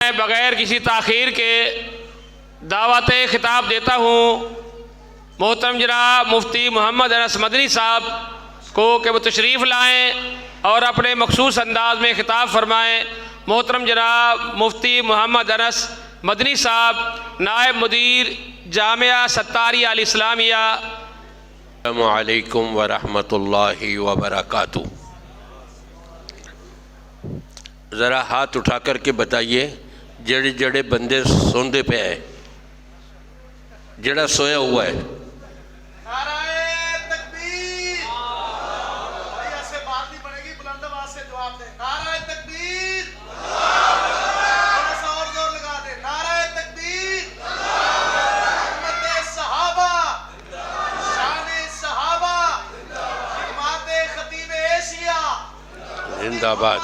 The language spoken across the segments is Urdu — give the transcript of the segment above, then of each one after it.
میں بغیر کسی تاخیر کے دعوت خطاب دیتا ہوں محترم جناب مفتی محمد انس مدنی صاحب کو کہ وہ تشریف لائیں اور اپنے مخصوص انداز میں خطاب فرمائیں۔ محترم جناب مفتی محمد انس مدنی صاحب نائب مدیر جامعہ ستاریہ الاسلامیہ۔ السلام علیکم ورحمۃ اللہ وبرکاتہ۔ ذرا ہاتھ اٹھا کر کے بتائیے جڑے جڑے بندے سوندے پہ ہیں، جڑا سویا ہوا ہے۔ زندہ باد۔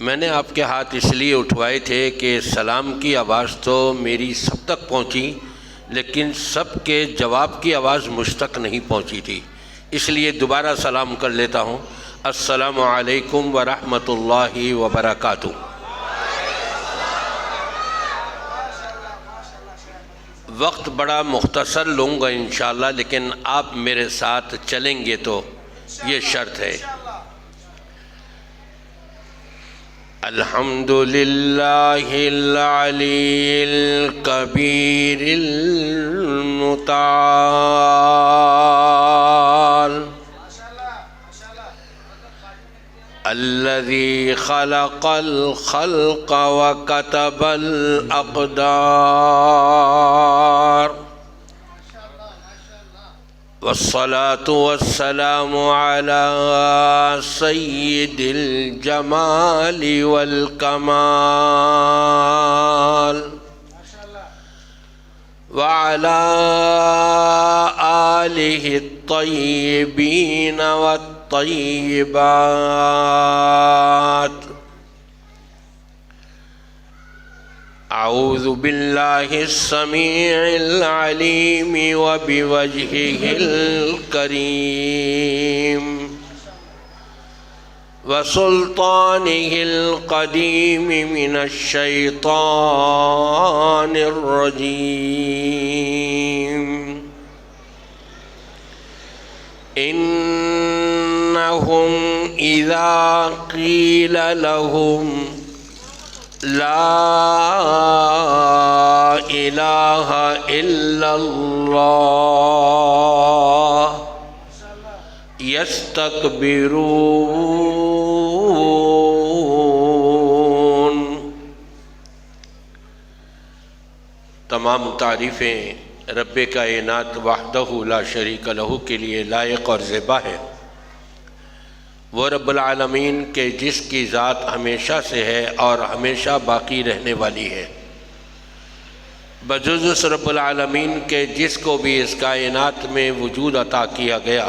میں نے آپ کے ہاتھ اس لیے اٹھوائے تھے کہ سلام کی آواز تو میری سب تک پہنچی، لیکن سب کے جواب کی آواز مجھ تک نہیں پہنچی تھی، اس لیے دوبارہ سلام کر لیتا ہوں۔ السلام علیکم ورحمۃ اللہ وبرکاتہ۔ وقت بڑا مختصر لوں گا انشاءاللہ، لیکن آپ میرے ساتھ چلیں گے تو یہ شرط ہے۔ الحمد للہ العلی الکبیر المتعال الذي خلق الخلق وكتب الأقدار والصلاة والسلام على سيد الجمال والكمال وعلى آله الطيبين والطيبات۔ أعوذ بالله السميع العليم وبوجهه الكريم وسلطانه القديم من الشيطان الرجيم۔ إنهم إذا قيل لهم لا إله إلا الله يستكبرون۔ تمام تعریفیں رب کائنات وحدہ لا شریک لہ کے لیے لائق اور زیبا ہے۔ وہ رب العالمین کے جس کی ذات ہمیشہ سے ہے اور ہمیشہ باقی رہنے والی ہے، بجز اس رب العالمین کے جس کو بھی اس کائنات میں وجود عطا کیا گیا،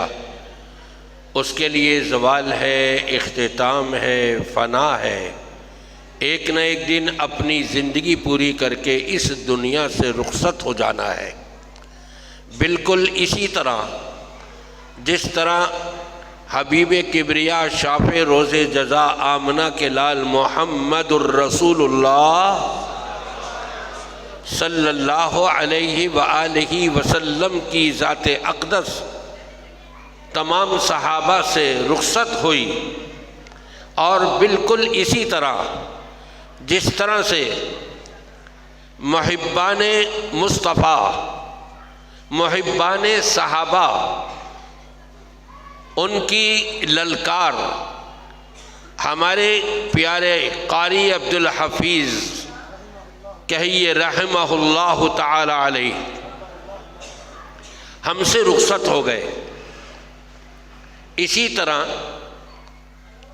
اس کے لیے زوال ہے، اختتام ہے، فنا ہے۔ ایک نہ ایک دن اپنی زندگی پوری کر کے اس دنیا سے رخصت ہو جانا ہے۔ بالکل اسی طرح جس طرح حبیب کبریا شاف روز جزا آمنہ کے لال محمد الرسول اللہ صلی اللہ علیہ وآلہ وسلم کی ذات اقدس تمام صحابہ سے رخصت ہوئی، اور بالکل اسی طرح جس طرح سے محبان مصطفیٰ، محبان صحابہ، ان کی للکار ہمارے پیارے قاری عبدالحفیظ کہیے رحمہ اللہ تعالی علیہ ہم سے رخصت ہو گئے، اسی طرح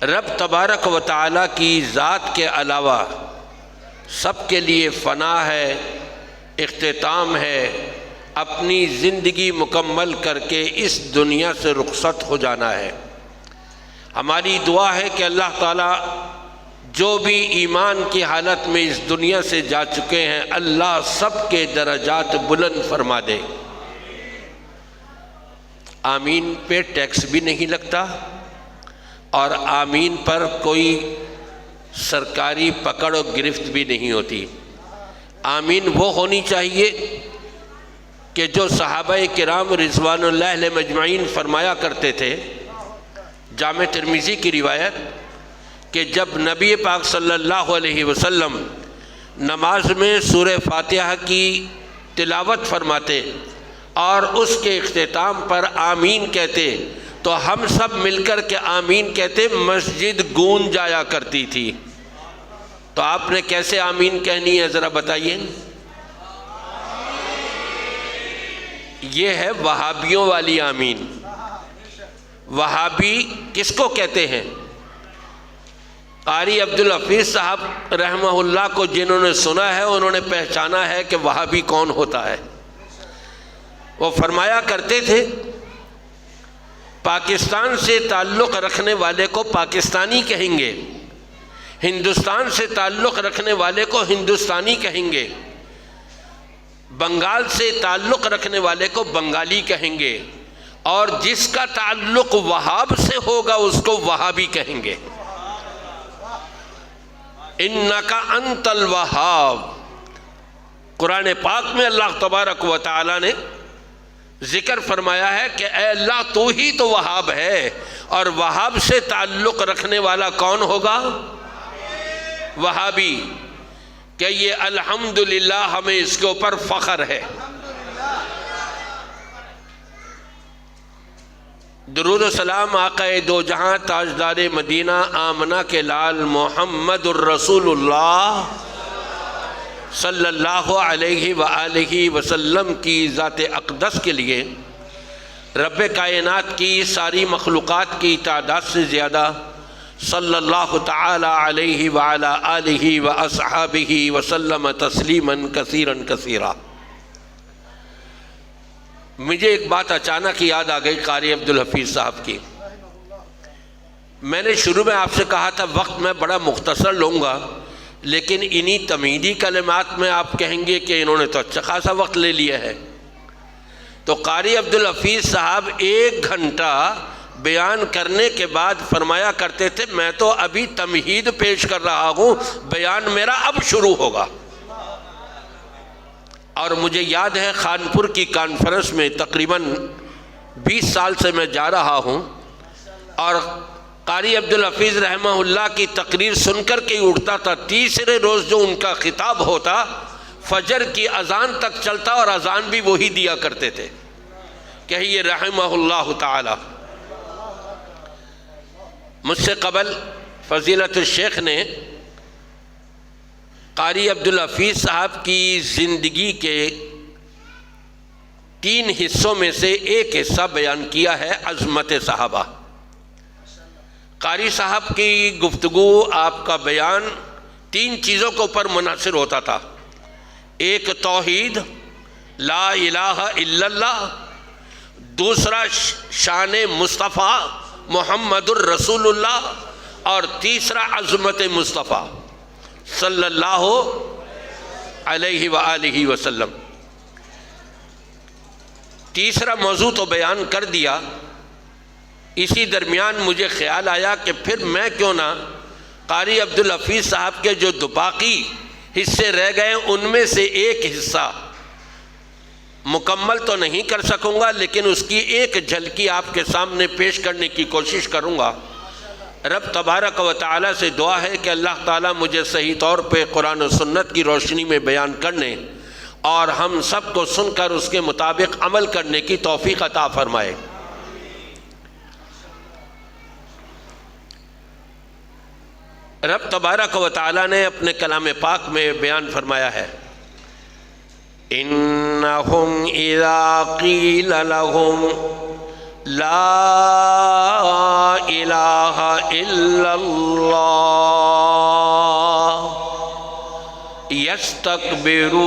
رب تبارک و تعالی کی ذات کے علاوہ سب کے لیے فنا ہے، اختتام ہے، اپنی زندگی مکمل کر کے اس دنیا سے رخصت ہو جانا ہے۔ ہماری دعا ہے کہ اللہ تعالیٰ جو بھی ایمان کی حالت میں اس دنیا سے جا چکے ہیں، اللہ سب کے درجات بلند فرما دے۔ آمین پہ ٹیکس بھی نہیں لگتا، اور آمین پر کوئی سرکاری پکڑ و گرفت بھی نہیں ہوتی۔ آمین وہ ہونی چاہیے کہ جو صحابہ کرام رضوان اللہ علیہ مجمعین فرمایا کرتے تھے۔ جامع ترمذی کی روایت کہ جب نبی پاک صلی اللہ علیہ وسلم نماز میں سورہ فاتحہ کی تلاوت فرماتے اور اس کے اختتام پر آمین کہتے تو ہم سب مل کر کے آمین کہتے، مسجد گونج جایا کرتی تھی۔ تو آپ نے کیسے آمین کہنی ہے ذرا بتائیے؟ یہ ہے وہابیوں والی آمین۔ وہابی کس کو کہتے ہیں؟ قاری عبدالحفیظ صاحب رحمہ اللہ کو جنہوں نے سنا ہے انہوں نے پہچانا ہے کہ وہابی کون ہوتا ہے۔ وہ فرمایا کرتے تھے پاکستان سے تعلق رکھنے والے کو پاکستانی کہیں گے، ہندوستان سے تعلق رکھنے والے کو ہندوستانی کہیں گے، بنگال سے تعلق رکھنے والے کو بنگالی کہیں گے، اور جس کا تعلق وہاب سے ہوگا اس کو وہابی کہیں گے۔ انک انت الوہاب، قرآن پاک میں اللہ تبارک و تعالی نے ذکر فرمایا ہے کہ اے اللہ تو ہی تو وہاب ہے، اور وہاب سے تعلق رکھنے والا کون ہوگا؟ وہابی۔ کہ یہ الحمدللہ ہمیں اس کے اوپر فخر ہے۔ درود و سلام آقا دو جہاں تاجدار مدینہ آمنہ کے لال محمد الرسول اللہ صلی اللہ علیہ وآلہ وسلم کی ذات اقدس کے لیے رب کائنات کی ساری مخلوقات کی تعداد سے زیادہ صلی اللہ تعالی علیہ وعلی آلہ واصحابہ وسلم تسلیما کثیرا کثیرا۔ مجھے ایک بات اچانک یاد آ گئی قاری عبدالحفیظ صاحب کی۔ میں نے شروع میں آپ سے کہا تھا وقت میں بڑا مختصر لوں گا، لیکن انہی تمہیدی کلمات میں آپ کہیں گے کہ انہوں نے تو اچھا خاصا وقت لے لیا ہے۔ تو قاری عبدالحفیظ صاحب 1 گھنٹہ بیان کرنے کے بعد فرمایا کرتے تھے میں تو ابھی تمہید پیش کر رہا ہوں، بیان میرا اب شروع ہوگا۔ اور مجھے یاد ہے خانپور کی کانفرنس میں تقریباً 20 سال سے میں جا رہا ہوں، اور قاری عبدالحفیظ رحمہ اللہ کی تقریر سن کر کے اٹھتا تھا۔ تیسرے روز جو ان کا خطاب ہوتا فجر کی اذان تک چلتا، اور اذان بھی وہی دیا کرتے تھے۔ کہیے رحمہ اللہ تعالی۔ مجھ سے قبل فضیلت الشیخ نے قاری عبدالحفیظ صاحب کی زندگی کے 3 حصوں میں سے ایک حصہ بیان کیا ہے، عظمت صحابہ۔ قاری صاحب کی گفتگو، آپ کا بیان 3 چیزوں کے اوپر منحصر ہوتا تھا۔ ایک توحید، لا الہ الا اللہ، دوسرا شان مصطفیٰ محمد الرسول اللہ، اور تیسرا عظمت مصطفیٰ صلی اللہ علیہ وآلہ وسلم۔ تیسرا موضوع تو بیان کر دیا، اسی درمیان مجھے خیال آیا کہ پھر میں کیوں نہ قاری عبدالحفیظ صاحب کے جو باقی حصے رہ گئے ان میں سے ایک حصہ مکمل تو نہیں کر سکوں گا، لیکن اس کی ایک جھلکی آپ کے سامنے پیش کرنے کی کوشش کروں گا۔ رب تبارک و تعالی سے دعا ہے کہ اللہ تعالیٰ مجھے صحیح طور پہ قرآن و سنت کی روشنی میں بیان کرنے اور ہم سب کو سن کر اس کے مطابق عمل کرنے کی توفیق عطا فرمائے۔ رب تبارک و تعالیٰ نے اپنے کلام پاک میں بیان فرمایا ہے، انہم اذا قیل لہم لا الہ الا اللہ یستکبرون،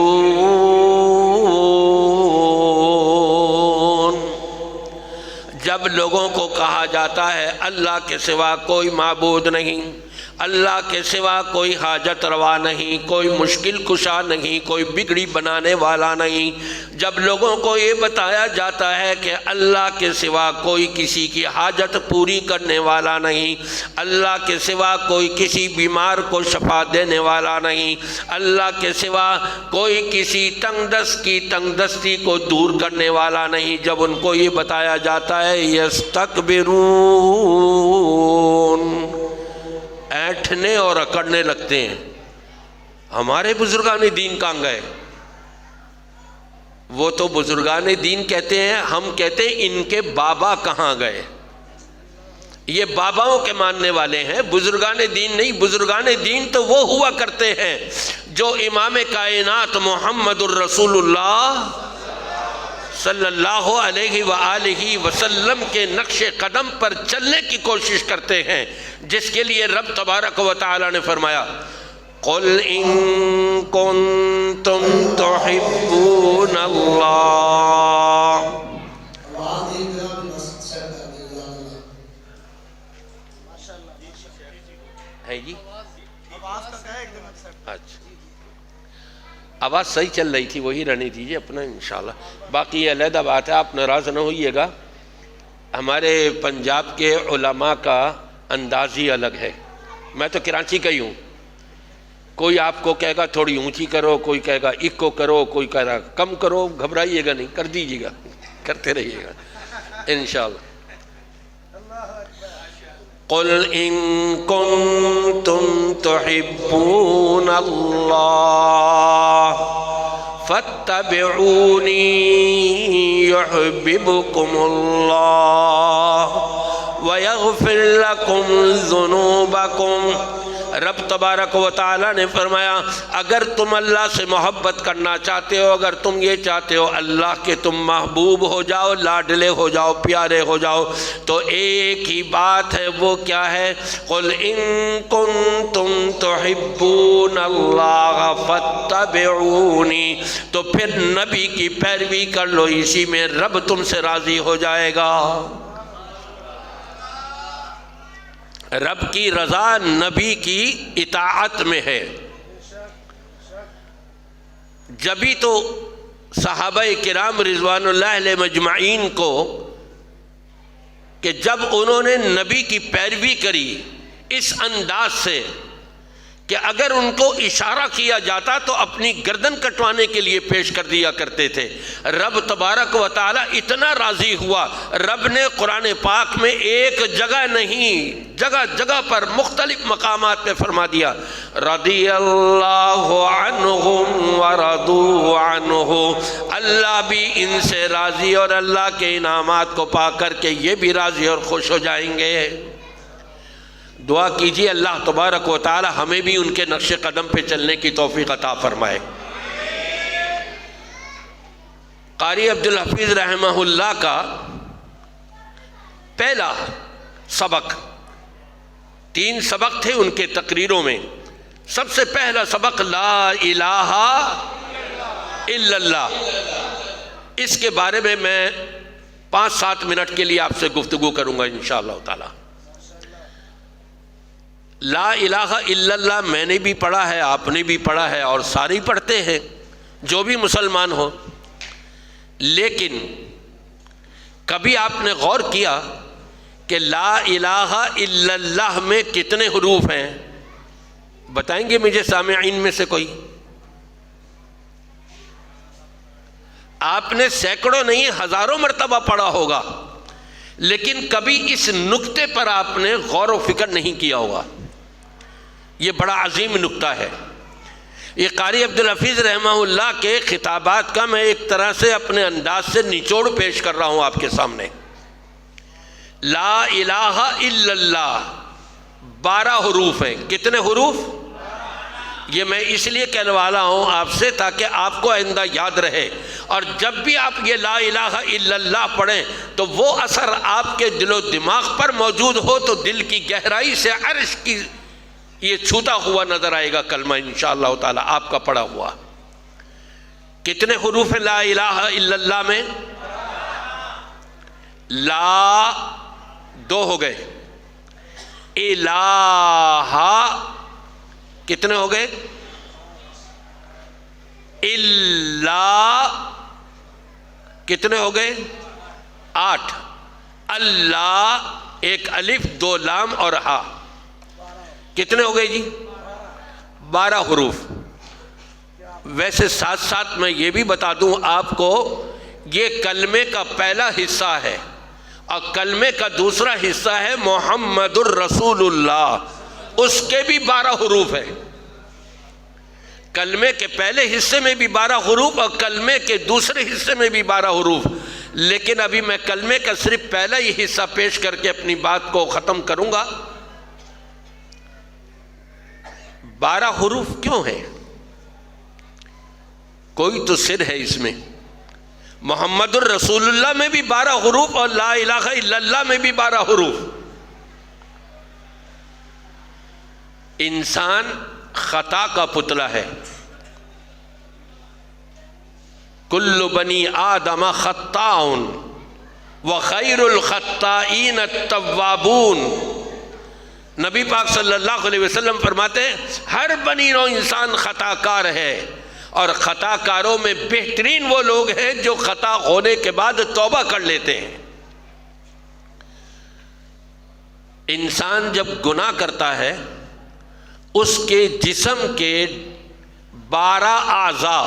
جب لوگوں کو کہا جاتا ہے اللہ کے سوا کوئی معبود نہیں، اللہ کے سوا کوئی حاجت روا نہیں، کوئی مشکل کشا نہیں، کوئی بگڑی بنانے والا نہیں۔ جب لوگوں کو یہ بتایا جاتا ہے کہ اللہ کے سوا کوئی کسی کی حاجت پوری کرنے والا نہیں، اللہ کے سوا کوئی کسی بیمار کو شفا دینے والا نہیں، اللہ کے سوا کوئی کسی تنگ دست کی تنگ دستی کو دور کرنے والا نہیں، جب ان کو یہ بتایا جاتا ہے یستکبرون، ایٹھنے اور اکڑنے لگتے ہیں۔ ہمارے بزرگان دین کہاں گئے؟ وہ تو بزرگان دین کہتے ہیں، ہم کہتے ہیں ان کے بابا کہاں گئے؟ یہ باباؤں کے ماننے والے ہیں، بزرگان دین نہیں۔ بزرگان دین تو وہ ہوا کرتے ہیں جو امام کائنات محمد الرسول اللہ صلی اللہ علیہ وآلہ وسلم کے نقش قدم پر چلنے کی کوشش کرتے ہیں، جس کے لیے رب تبارک و تعالی نے فرمایا قُلْ إِن كُنتُمْ تُحِبُّونَ اللَّهَ۔ ہے جی اچھا، آواز صحیح چل رہی تھی، وہی رہنی دیجیے اپنا انشاءاللہ۔ باقی یہ علیحدہ بات ہے، آپ ناراض نہ ہوئیے گا، ہمارے پنجاب کے علماء کا انداز ہی الگ ہے۔ میں تو کراچی کا ہی ہوں، کوئی آپ کو کہے گا تھوڑی اونچی کرو، کوئی کہے گا اکو کرو، کوئی کہے گا کم کرو، گھبرائیے گا نہیں، کر دیجیے گا، کرتے رہیے گا انشاءاللہ۔ قُلْ إِن كُنتُمْ تُحِبُّونَ اللَّهَ فَاتَّبِعُونِي يُحْبِبْكُمُ اللَّهُ وَيَغْفِرْ لَكُمْ ذُنُوبَكُمْ۔ رب تبارک و تعالی نے فرمایا اگر تم اللہ سے محبت کرنا چاہتے ہو، اگر تم یہ چاہتے ہو اللہ کے تم محبوب ہو جاؤ، لاڈلے ہو جاؤ، پیارے ہو جاؤ، تو ایک ہی بات ہے، وہ کیا ہے؟ قُلْ إِن كُنتُمْ تُحِبُّونَ اللَّهَ فَاتَّبِعُونِي، تو پھر نبی کی پیروی کر لو، اسی میں رب تم سے راضی ہو جائے گا۔ رب کی رضا نبی کی اطاعت میں ہے۔ جبھی تو صحابہ کرام رضوان اللہ علیہ مجمعین کو کہ جب انہوں نے نبی کی پیروی کری اس انداز سے کہ اگر ان کو اشارہ کیا جاتا تو اپنی گردن کٹوانے کے لیے پیش کر دیا کرتے تھے، رب تبارک و تعالی اتنا راضی ہوا، رب نے قرآن پاک میں ایک جگہ نہیں، جگہ جگہ پر مختلف مقامات پہ فرما دیا رضی اللہ عنہم ورضوا عنہ، اللہ بھی ان سے راضی اور اللہ کے انعامات کو پا کر کے یہ بھی راضی اور خوش ہو جائیں گے۔ دعا کیجئے اللہ تبارک و تعالی ہمیں بھی ان کے نقش قدم پہ چلنے کی توفیق عطا فرمائے۔ قاری عبدالحفیظ رحمہ اللہ کا پہلا سبق، 3 سبق تھے ان کے تقریروں میں، سب سے پہلا سبق لا الہ الا اللہ، اس کے بارے میں 5-7 منٹ کے لیے آپ سے گفتگو کروں گا انشاءاللہ تعالی۔ لا الہ الا اللہ میں نے بھی پڑھا ہے، آپ نے بھی پڑھا ہے، اور سارے پڑھتے ہیں جو بھی مسلمان ہو، لیکن کبھی آپ نے غور کیا کہ لا الہ الا اللہ میں کتنے حروف ہیں؟ بتائیں گے مجھے سامعین میں سے کوئی؟ آپ نے سینکڑوں نہیں ہزاروں مرتبہ پڑھا ہوگا، لیکن کبھی اس نکتے پر آپ نے غور و فکر نہیں کیا ہوگا۔ یہ بڑا عظیم نکتہ ہے۔ یہ قاری عبدالحفیظ رحمہ اللہ کے خطابات کا میں ایک طرح سے اپنے انداز سے نچوڑ پیش کر رہا ہوں آپ کے سامنے۔ لا الہ الا اللہ 12 حروف ہیں۔ کتنے حروف؟ یہ میں اس لیے کہنے والا ہوں آپ سے تاکہ آپ کو آئندہ یاد رہے، اور جب بھی آپ یہ لا الہ الا اللہ پڑھیں تو وہ اثر آپ کے دل و دماغ پر موجود ہو تو دل کی گہرائی سے عرش کی یہ چھوتا ہوا نظر آئے گا کلمہ انشاءاللہ تعالی آپ کا پڑھا ہوا۔ کتنے حروف ہیں لا الہ الا اللہ میں؟ لا 2 ہو گئے، الہ کتنے ہو گئے؟ اللہ کتنے ہو گئے؟ 8. اللہ ایک الف 2 لام اور ہا کتنے ہو گئے جی؟ 12 حروف. ویسے ساتھ ساتھ میں یہ بھی بتا دوں آپ کو، یہ کلمے کا پہلا حصہ ہے اور کلمے کا دوسرا حصہ ہے محمد الرسول اللہ، اس کے بھی 12 حروف ہے. کلمے کے پہلے حصے میں بھی 12 حروف اور کلمے کے دوسرے حصے میں بھی 12 حروف. لیکن ابھی میں کلمے کا صرف پہلا ہی حصہ پیش کر کے اپنی بات کو ختم کروں گا. 12 حروف کیوں ہیں؟ کوئی تو سر ہے اس میں. محمد الرسول اللہ میں بھی 12 حروف اور لا الہ الا اللہ میں بھی 12 حروف. انسان خطا کا پتلا ہے. کل بنی آدم خطاء وخیر الخطائین التوابون. نبی پاک صلی اللہ علیہ وسلم فرماتے ہیں ہر بنی نوع انسان خطا کار ہے اور خطا کاروں میں بہترین وہ لوگ ہیں جو خطا ہونے کے بعد توبہ کر لیتے ہیں. انسان جب گناہ کرتا ہے اس کے جسم کے 12 اعضاء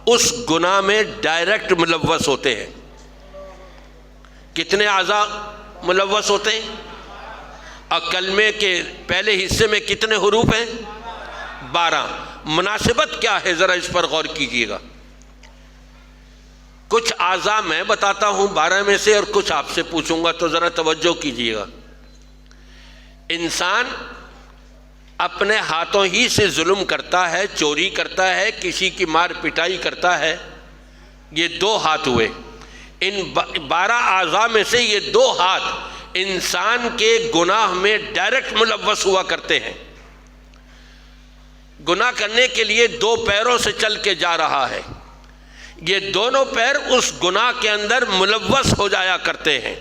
اس گناہ میں ڈائریکٹ ملوث ہوتے ہیں. کتنے اعضاء ملوث ہوتے ہیں؟ اور کلمے کے پہلے حصے میں کتنے حروف ہیں؟ 12. مناسبت کیا ہے ذرا اس پر غور کیجئے گا. کچھ اعضاء میں بتاتا ہوں 12 میں سے اور کچھ آپ سے پوچھوں گا تو ذرا توجہ کیجئے گا. انسان اپنے ہاتھوں ہی سے ظلم کرتا ہے، چوری کرتا ہے، کسی کی مار پٹائی کرتا ہے. یہ 2 ہاتھ ہوئے. ان 12 اعضاء میں سے یہ 2 ہاتھ انسان کے گناہ میں ڈائریکٹ ملوث ہوا کرتے ہیں. گناہ کرنے کے لیے 2 پیروں سے چل کے جا رہا ہے. یہ دونوں پیر اس گناہ کے اندر ملوث ہو جایا کرتے ہیں.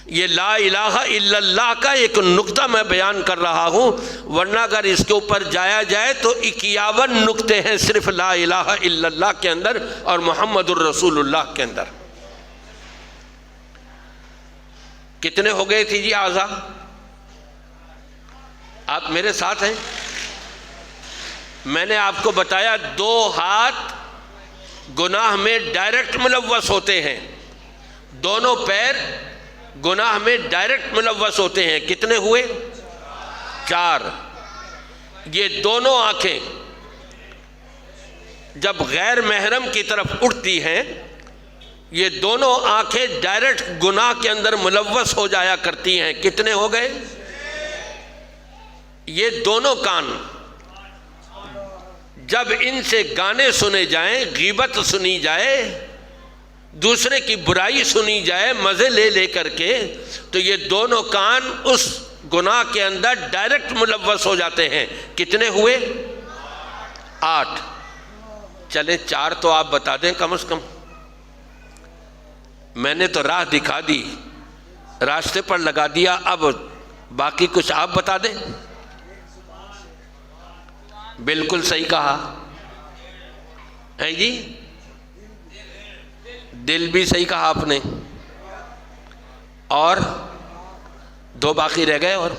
یہ لا الہ الا اللہ کا ایک نقطہ میں بیان کر رہا ہوں، ورنہ اگر اس کے اوپر جایا جائے تو 51 نقطے ہیں صرف لا الہ الا اللہ کے اندر اور محمد الرسول اللہ کے اندر. کتنے ہو گئے تھی جی اعضاء؟ آپ میرے ساتھ ہیں؟ میں نے آپ کو بتایا 2 ہاتھ گناہ میں ڈائریکٹ ملوث ہوتے ہیں، دونوں پیر گناہ میں ڈائریکٹ ملوث ہوتے ہیں. کتنے ہوئے؟ 4. یہ دونوں آنکھیں جب غیر محرم کی طرف اٹھتی ہیں یہ دونوں آنکھیں ڈائریکٹ گناہ کے اندر ملوث ہو جایا کرتی ہیں. کتنے ہو گئے؟ یہ دونوں کان جب ان سے گانے سنے جائیں، غیبت سنی جائے، دوسرے کی برائی سنی جائے مزے لے لے کر کے، تو یہ دونوں کان اس گناہ کے اندر ڈائریکٹ ملوث ہو جاتے ہیں. کتنے ہوئے؟ 8. چلیں 4 تو آپ بتا دیں کم از کم. میں نے تو راہ دکھا دی، راستے پر لگا دیا، اب باقی کچھ آپ بتا دیں. بالکل صحیح کہا ہے جی، دل بھی صحیح کہا آپ نے. اور 2 باقی رہ گئے. اور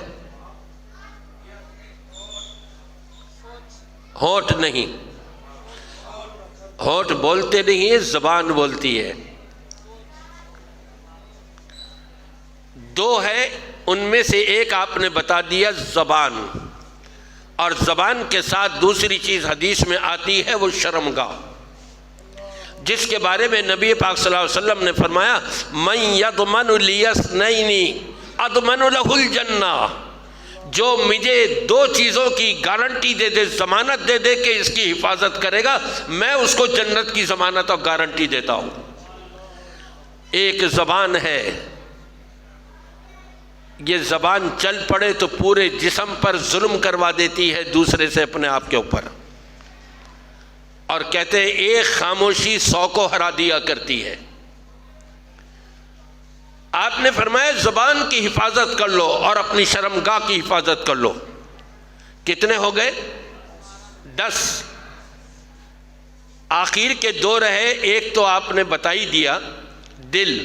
ہونٹ نہیں، ہونٹ بولتے نہیں ہے، زبان بولتی ہے. 2 ہے، ان میں سے ایک آپ نے بتا دیا زبان. اور زبان کے ساتھ دوسری چیز حدیث میں آتی ہے وہ شرمگاہ، جس کے بارے میں نبی پاک صلی اللہ علیہ وسلم نے فرمایا من یضمن لی اثنین اضمن لہ الجنہ. جو مجھے 2 چیزوں کی گارنٹی دے دے، ضمانت دے دے کہ اس کی حفاظت کرے گا، میں اس کو جنت کی ضمانت اور گارنٹی دیتا ہوں. ایک زبان ہے، یہ زبان چل پڑے تو پورے جسم پر ظلم کروا دیتی ہے دوسرے سے اپنے آپ کے اوپر. اور کہتے ہیں ایک خاموشی 100 کو ہرا دیا کرتی ہے. آپ نے فرمایا زبان کی حفاظت کر لو اور اپنی شرمگاہ کی حفاظت کر لو۔ کتنے ہو گئے؟ 10۔ آخر کے 2 رہے، ایک تو آپ نے بتا ہی دیا، دل،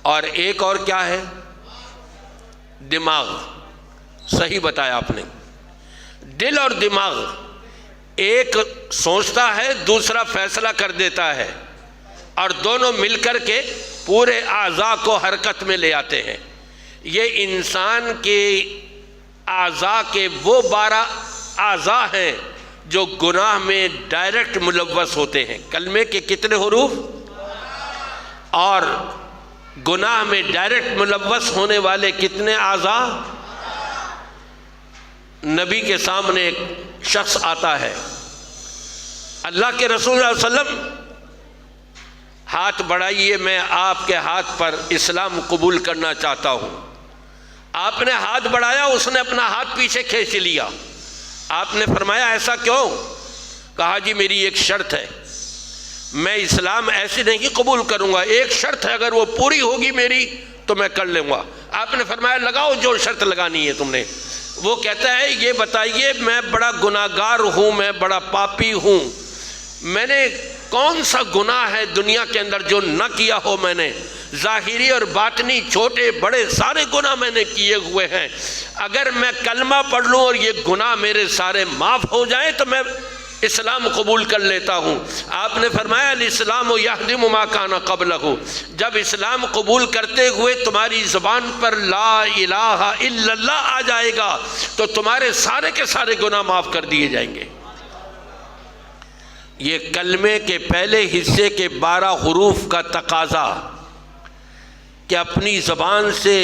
اور ایک اور کیا ہے؟ دماغ۔ صحیح بتایا آپ نے۔ دل اور دماغ، ایک سوچتا ہے، دوسرا فیصلہ کر دیتا ہے، اور دونوں مل کر کے پورے اعضاء کو حرکت میں لے آتے ہیں۔ یہ انسان کے اعضاء کے وہ 12 اعضاء ہیں جو گناہ میں ڈائریکٹ ملوث ہوتے ہیں۔ کلمے کے کتنے حروف؟ اور گناہ میں ڈائریکٹ ملوث ہونے والے کتنے اعضاء؟ نبی کے سامنے ایک شخص آتا ہے، اللہ کے رسول صلی اللہ علیہ وسلم ہاتھ بڑھائیے، میں آپ کے ہاتھ پر اسلام قبول کرنا چاہتا ہوں۔ آپ نے ہاتھ بڑھایا، اس نے اپنا ہاتھ پیچھے کھینچ لیا۔ آپ نے فرمایا ایسا کیوں؟ کہا جی میری ایک شرط ہے، میں اسلام ایسے نہیں قبول کروں گا، ایک شرط ہے، اگر وہ پوری ہوگی میری تو میں کر لوں گا۔ آپ نے فرمایا لگاؤ جو شرط لگانی ہے تم نے۔ وہ کہتا ہے یہ بتائیے، میں بڑا گناہگار ہوں، میں بڑا پاپی ہوں، میں نے کون سا گناہ ہے دنیا کے اندر جو نہ کیا ہو؟ میں نے ظاہری اور باطنی، چھوٹے بڑے سارے گناہ میں نے کیے ہوئے ہیں، اگر میں کلمہ پڑھ لوں اور یہ گناہ میرے سارے معاف ہو جائیں تو میں اسلام قبول کر لیتا ہوں۔ آپ نے فرمایا الاسلام یہدم ما کان قبلہ، جب اسلام قبول کرتے ہوئے تمہاری زبان پر لا الہ الا اللہ آ جائے گا تو تمہارے سارے کے سارے گناہ معاف کر دیے جائیں گے۔ یہ کلمے کے پہلے حصے کے 12 حروف کا تقاضا کہ اپنی زبان سے،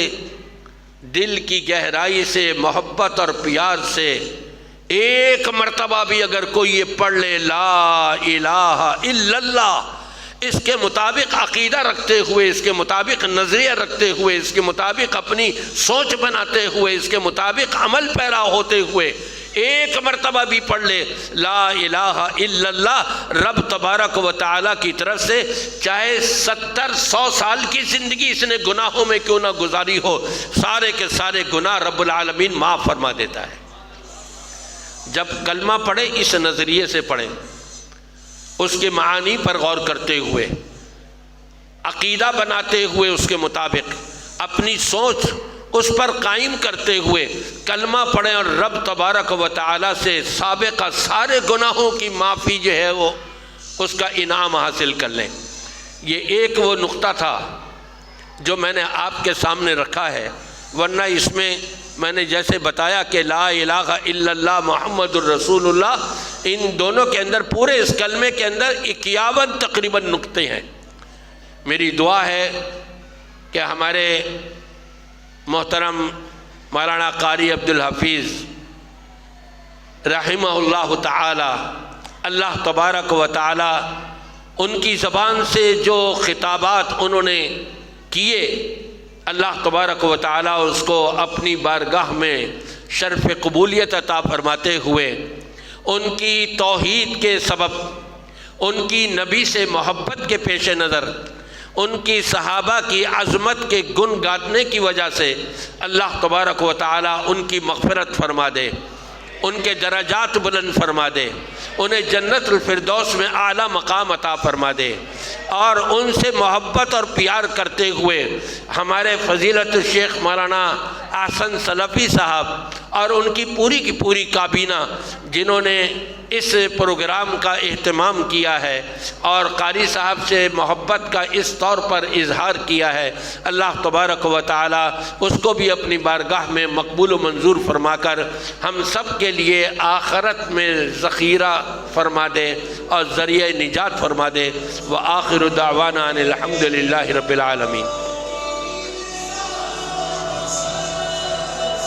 دل کی گہرائی سے، محبت اور پیار سے ایک مرتبہ بھی اگر کوئی یہ پڑھ لے لا الہ الا اللہ، اس کے مطابق عقیدہ رکھتے ہوئے، اس کے مطابق نظریہ رکھتے ہوئے، اس کے مطابق اپنی سوچ بناتے ہوئے، اس کے مطابق عمل پیرا ہوتے ہوئے ایک مرتبہ بھی پڑھ لے لا الہ الا اللہ، رب تبارک و تعالی کی طرف سے چاہے 70-100 سال کی زندگی اس نے گناہوں میں کیوں نہ گزاری ہو، سارے کے سارے گناہ رب العالمین معاف فرما دیتا ہے۔ جب کلمہ پڑھیں اس نظریے سے پڑھیں، اس کے معانی پر غور کرتے ہوئے، عقیدہ بناتے ہوئے، اس کے مطابق اپنی سوچ اس پر قائم کرتے ہوئے کلمہ پڑھیں اور رب تبارک و تعالی سے سابقہ سارے گناہوں کی معافی جو ہے وہ اس کا انعام حاصل کر لیں۔ یہ ایک وہ نقطہ تھا جو میں نے آپ کے سامنے رکھا ہے، ورنہ اس میں نے جیسے بتایا کہ لا الہ الا اللہ محمد الرسول اللہ، ان دونوں کے اندر پورے اس کلمے کے اندر 51 تقریباً نقطے ہیں۔ میری دعا ہے کہ ہمارے محترم مولانا قاری عبدالحفیظ رحمہ اللہ تعالی، اللہ تبارک و تعالی ان کی زبان سے جو خطابات انہوں نے کیے، اللہ تبارک و تعالی اس کو اپنی بارگاہ میں شرف قبولیت عطا فرماتے ہوئے ان کی توحید کے سبب، ان کی نبی سے محبت کے پیش نظر، ان کی صحابہ کی عظمت کے گن گانے کی وجہ سے اللہ تبارک و تعالی ان کی مغفرت فرما دے، ان کے درجات بلند فرما دے، انہیں جنت الفردوس میں اعلیٰ مقام عطا فرما دے، اور ان سے محبت اور پیار کرتے ہوئے ہمارے فضیلت الشیخ مولانا احسن سلفی صاحب اور ان کی پوری کابینہ جنہوں نے اس پروگرام کا اہتمام کیا ہے اور قاری صاحب سے محبت کا اس طور پر اظہار کیا ہے، اللہ تبارک و تعالی اس کو بھی اپنی بارگاہ میں مقبول و منظور فرما کر ہم سب کے لیے آخرت میں ذخیرہ فرما دے اور ذریعہ نجات فرما دے۔ وآخر دعوانا ان الحمد للہ رب العالمین۔